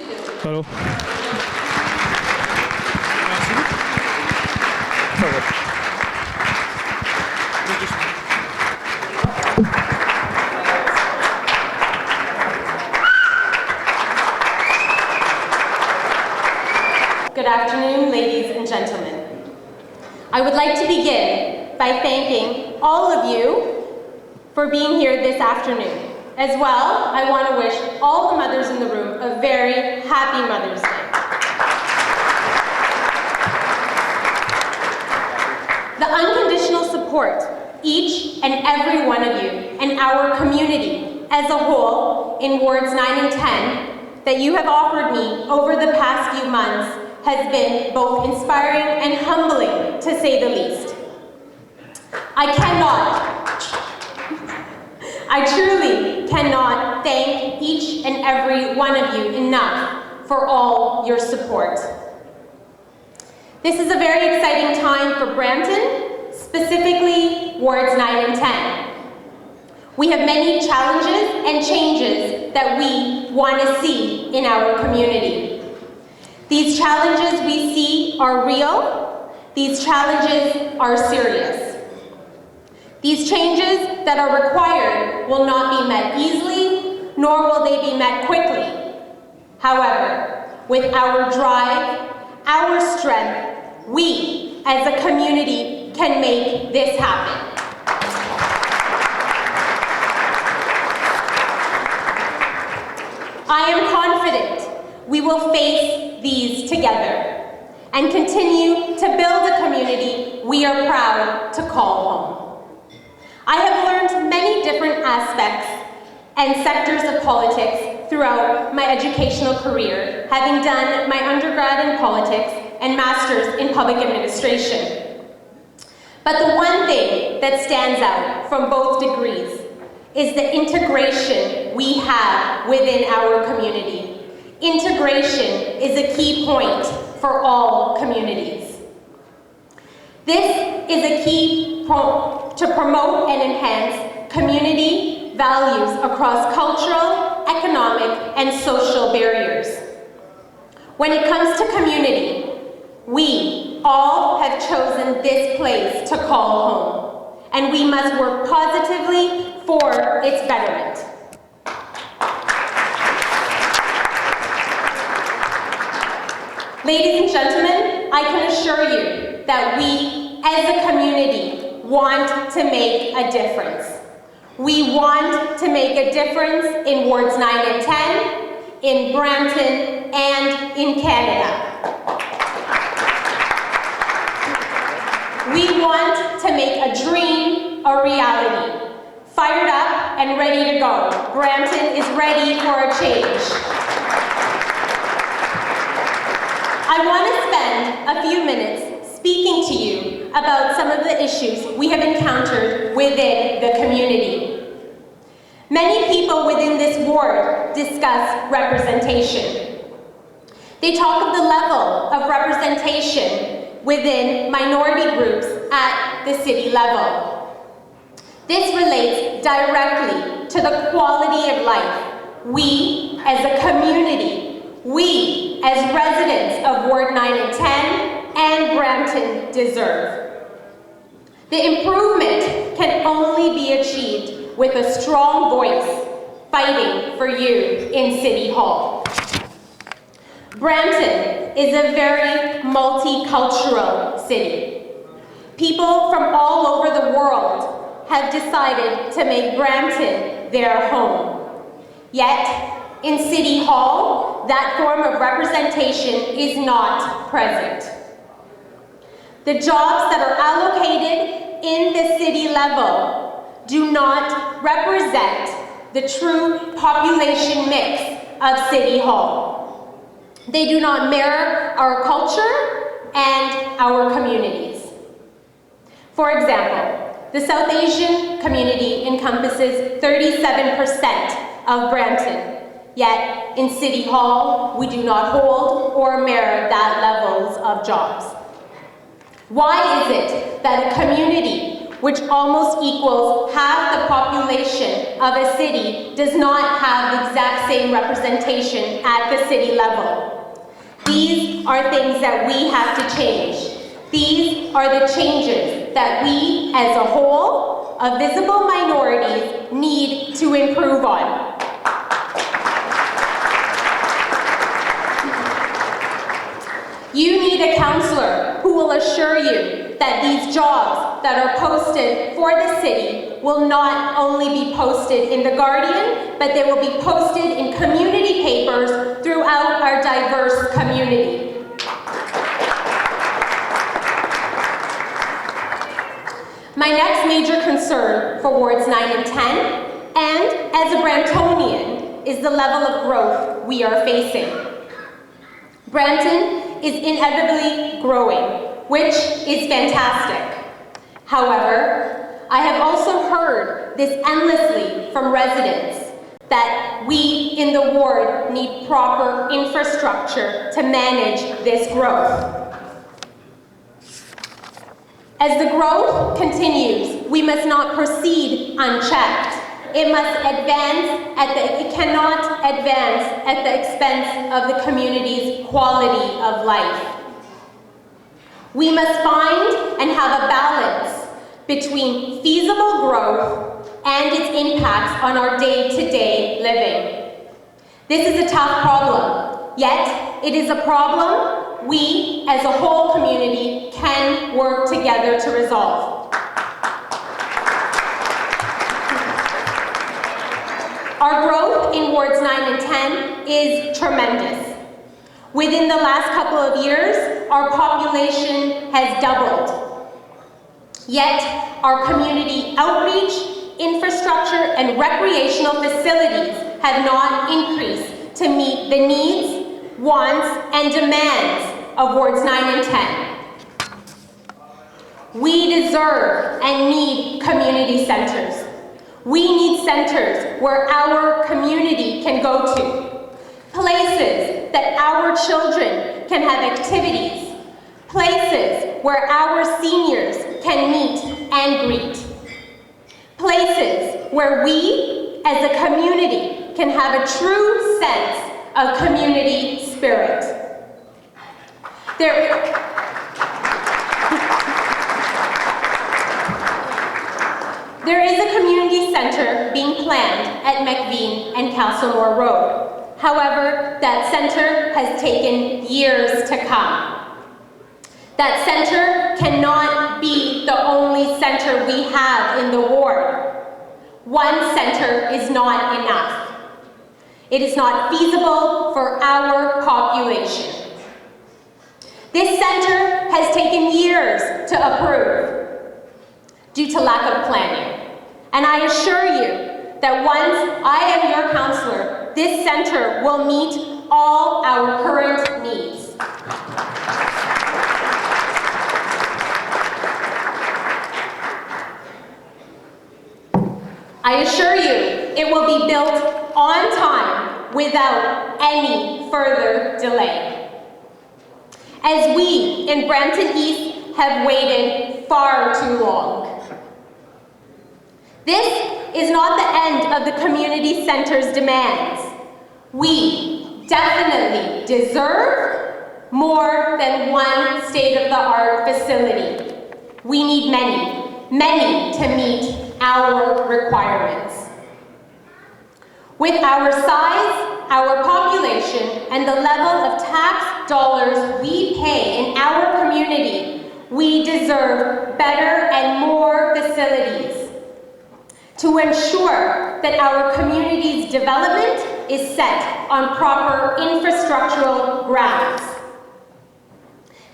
Hello. Good afternoon, ladies and gentlemen. I would like to begin by thanking all of you for being here this afternoon. As well, I want to wish all the mothers in the room a very happy Mother's Day. The unconditional support each and every one of you and our community as a whole in wards 9 and 10 that you have offered me over the past few months has been both inspiring and humbling, to say the least. I truly cannot thank each and every one of you enough for all your support. This is a very exciting time for Brampton, specifically wards 9 and 10. We have many challenges and changes that we want to see in our community. These challenges we see are real. These challenges are serious. These changes that are required will not be met easily, nor will they be met quickly. However, with our drive, our strength, we as a community can make this happen. I am confident we will face these together and continue to build a community we are proud to call home. I have learned many different aspects and sectors of politics throughout my educational career, having done my undergrad in politics and master's in public administration. But the one thing that stands out from both degrees is the integration we have within our community. Integration is a key point for all communities. This is a key to promote and enhance community values across cultural, economic, and social barriers. When it comes to community, we all have chosen this place to call home, and we must work positively for its betterment. Ladies and gentlemen, I can assure you that we, as a community, want to make a difference. We want to make a difference in wards 9 and 10, in Brampton, and in Canada. We want to make a dream a reality. Fired up and ready to go. Brampton is ready for a change. I want to spend a few minutes speaking to you about some of the issues we have encountered within the community. Many people within this ward discuss representation. They talk of the level of representation within minority groups at the city level. This relates directly to the quality of life we as a community, we as residents of Ward 9 and 10 and Brampton deserve. The improvement can only be achieved with a strong voice fighting for you in City Hall. Brampton is a very multicultural city. People from all over the world have decided to make Brampton their home. Yet, in City Hall, that form of representation is not present. The jobs that are allocated in the city level do not represent the true population mix of City Hall. They do not mirror our culture and our communities. For example, the South Asian community encompasses 37% of Brampton, yet in City Hall, we do not hold or mirror that levels of jobs. Why is it that a community which almost equals half the population of a city, does not have the exact same representation at the city level. These are things that we have to change. These are the changes that we, as a whole, of visible minorities, need to improve on. You need a counselor who will assure you that these jobs that are posted for the city will not only be posted in The Guardian, but they will be posted in community papers throughout our diverse community. My next major concern for Wards 9 and 10, and as a Brantonian, is the level of growth we are facing. Brampton is inevitably growing, which is fantastic. However, I have also heard this endlessly from residents that we in the ward need proper infrastructure to manage this growth. As the growth continues, we must not proceed unchecked. It cannot advance at the expense of the community's quality of life. We must find and have a balance between feasible growth and its impacts on our day-to-day living. This is a tough problem, yet it is a problem we, as a whole community, can work together to resolve. Our growth in Wards 9 and 10 is tremendous. Within the last couple of years, our population has doubled. Yet, our community outreach, infrastructure, and recreational facilities have not increased to meet the needs, wants, and demands of Wards 9 and 10. We deserve and need community centers. We need centers where our community can go to, places that our children can have activities, places where our seniors can meet and greet, places where we, as a community, can have a true sense of community spirit. There is a community center being planned at McVean and Castlemore Road. However, that center has taken years to come. That center cannot be the only center we have in the ward. One center is not enough. It is not feasible for our population. This center has taken years to approve due to lack of planning. And I assure you that once I am your counselor, this center will meet all our current needs. I assure you it will be built on time without any further delay. As we in Brampton East have waited far too long. This is not the end of the community center's demands. We definitely deserve more than one state-of-the-art facility. We need many to meet our requirements. With our size, our population, and the level of tax dollars we pay in our community, we deserve better and more facilities to ensure that our community's development is set on proper infrastructural grounds.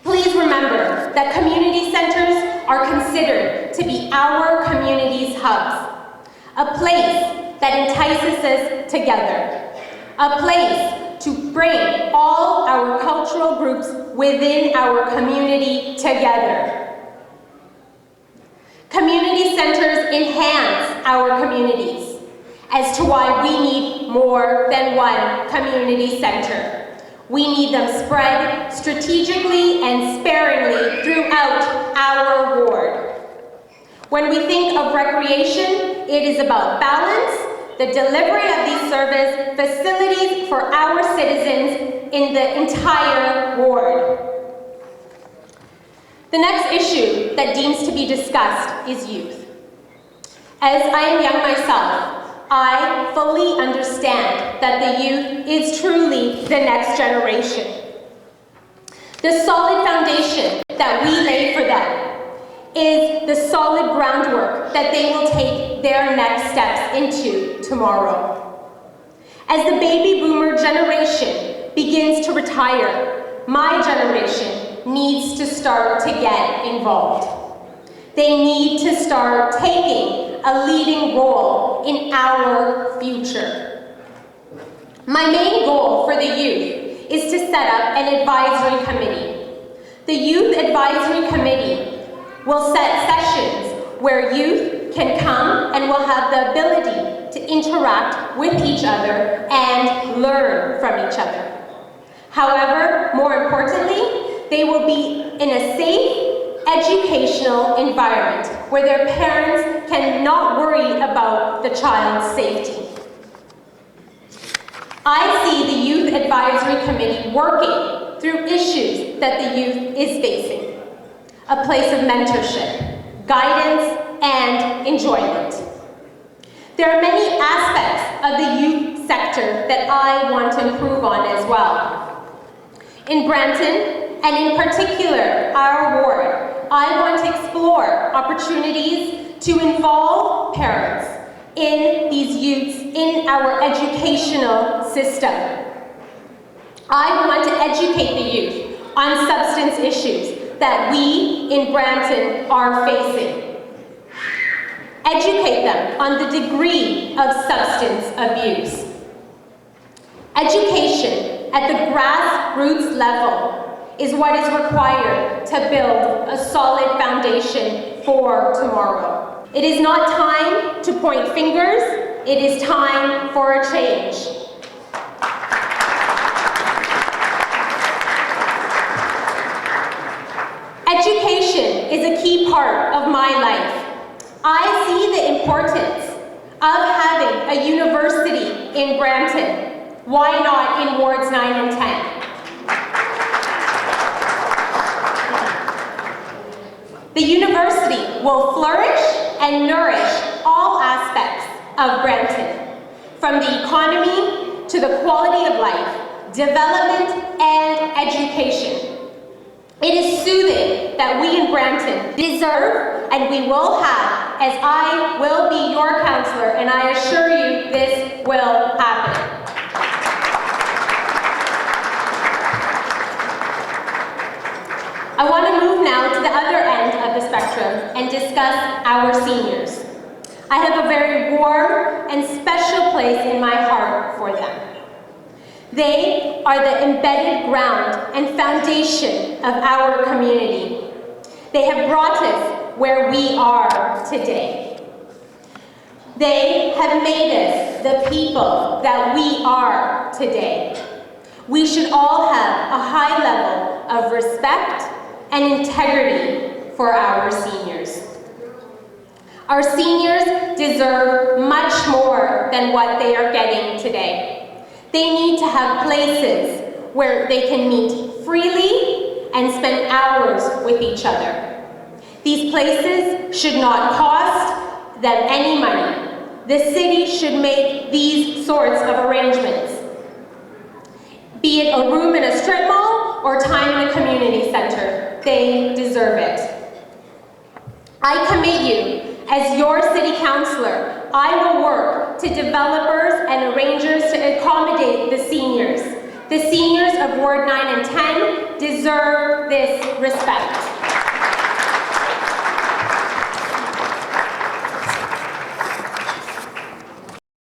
Please remember that community centers are considered to be our community's hubs, a place that entices us together, a place to bring all our cultural groups within our community together. Community centers enhance our communities, as to why we need more than one community center. We need them spread strategically and sparingly throughout our ward. When we think of recreation, it is about balance, the delivery of these service facilities for our citizens in the entire ward. The next issue that deems to be discussed is youth. As I am young myself, I fully understand that the youth is truly the next generation. The solid foundation that we lay for them is the solid groundwork that they will take their next steps into tomorrow. As the baby boomer generation begins to retire, my generation needs to start to get involved. They need to start taking a leading role in our future. My main goal for the youth is to set up an advisory committee. The Youth Advisory Committee will set sessions where youth can come and will have the ability to interact with each other and learn from each other. However, more importantly, they will be in a safe, educational environment where their parents cannot worry about the child's safety. I see the Youth Advisory Committee working through issues that the youth is facing. A place of mentorship, guidance, and enjoyment. There are many aspects of the youth sector that I want to improve on as well. In Brampton, and in particular our ward, I want to explore opportunities to involve parents in these youths in our educational system. I want to educate the youth on substance issues that we in Brampton are facing. Educate them on the degree of substance abuse. Education at the grassroots level is what is required to build a solid foundation for tomorrow. It is not time to point fingers, it is time for a change. Education is a key part of my life. I see the importance of having a university in Brampton. Why not in wards 9 and 10? The university will flourish and nourish all aspects of Brampton, from the economy to the quality of life, development, and education. It is soothing that we in Brampton deserve and we will have, as I will be your counselor, and I assure you this will happen. I want to move now to the other end of the spectrum and discuss our seniors. I have a very warm and special place in my heart for them. They are the embedded ground and foundation of our community. They have brought us where we are today. They have made us the people that we are today. We should all have a high level of respect and integrity for our seniors. Our seniors deserve much more than what they are getting today. They need to have places where they can meet freely and spend hours with each other. These places should not cost them any money. The city should make these sorts of arrangements. Be it a room in a strip mall or time in a community center, they deserve it. I commit you as your city councillor. I will work to developers and arrangers to accommodate the seniors. The seniors of Ward 9 and 10 deserve this respect.